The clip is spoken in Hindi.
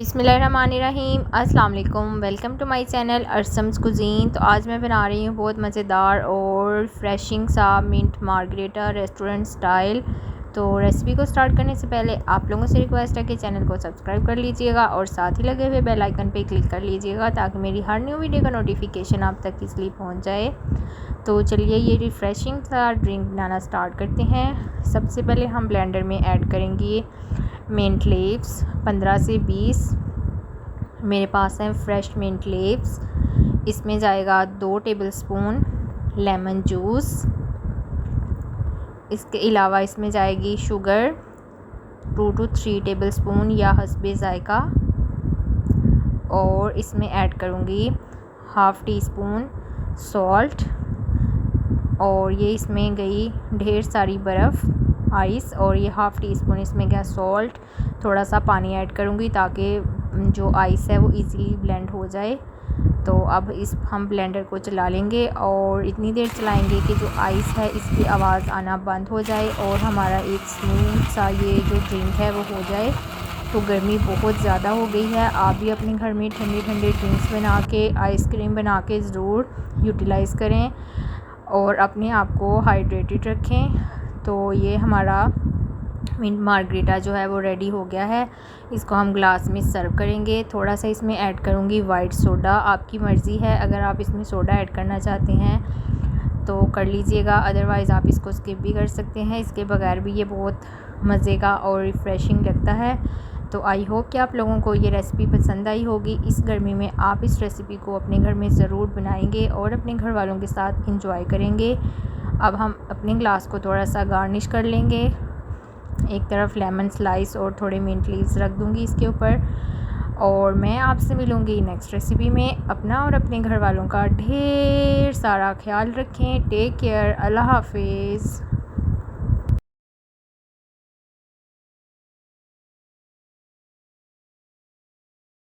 बिस्मिल्लाहिर्रहमानिर्रहीम। अस्सलाम वालेकुम। Welcome to my channel Arsam's cuisine. तो आज मैं बना रही हूँ बहुत मज़ेदार और फ्रेशिंग सा मिंट मार्गरेटा रेस्टोरेंट स्टाइल। तो रेसिपी को स्टार्ट करने से पहले आप लोगों से रिक्वेस्ट है कि चैनल को सब्सक्राइब कर लीजिएगा और साथ ही लगे हुए बेल आइकन पे क्लिक कर लीजिएगा ताकि मेरी हर न्यू वीडियो का नोटिफिकेशन आप तक इसलिए पहुँच जाए। तो चलिए ये रिफ़्रेशिंग सा ड्रिंक बनाना स्टार्ट करते हैं। सबसे पहले हम ब्लेंडर में ऐड करेंगे मिंट लीव्स 15 से 20 मेरे पास हैं फ्रेश मिंट लीव्स। इसमें जाएगा 2 टेबलस्पून लेमन जूस। इसके अलावा इसमें जाएगी शुगर 2 to 3 टेबलस्पून या हस्बे ज़ायका। और इसमें ऐड करूँगी हाफ़ टी स्पून सॉल्ट। और ये इसमें गई ढेर सारी बर्फ़ आइस। और ये हाफ़ टी स्पून इसमें गया सॉल्ट। थोड़ा सा पानी ऐड करूँगी ताकि जो आइस है वो इजीली ब्लेंड हो जाए। तो अब हम ब्लेंडर को चला लेंगे और इतनी देर चलाएंगे कि जो आइस है इसकी आवाज़ आना बंद हो जाए और हमारा एक स्मूथ सा ये जो ड्रिंक है वो हो जाए। तो गर्मी बहुत ज़्यादा हो गई है। आप भी अपने घर में ठंडी ठंडी ड्रिंक्स बना के आइसक्रीम बना के ज़रूर यूटिलाइज़ करें और अपने आप को हाइड्रेटेड रखें। तो ये हमारा मिंट मार्गरेटा जो है वो रेडी हो गया है। इसको हम ग्लास में सर्व करेंगे। थोड़ा सा इसमें ऐड करूँगी वाइट सोडा। आपकी मर्ज़ी है, अगर आप इसमें सोडा ऐड करना चाहते हैं तो कर लीजिएगा, अदरवाइज़ आप इसको स्किप भी कर सकते हैं। इसके बगैर भी ये बहुत मज़े का और रिफ़्रेशिंग लगता है। तो आई होप कि आप लोगों को ये रेसिपी पसंद आई होगी। इस गर्मी में आप इस रेसिपी को अपने घर में ज़रूर बनाएंगे और अपने घर वालों के साथ इंजॉय करेंगे। अब हम अपने ग्लास को थोड़ा सा गार्निश कर लेंगे। एक तरफ लेमन स्लाइस और थोड़े मिंट लीव्स रख दूँगी इसके ऊपर। और मैं आपसे मिलूँगी नेक्स्ट रेसिपी में। अपना और अपने घर वालों का ढेर सारा ख्याल रखें। Take care. अल्लाह हाफिज़।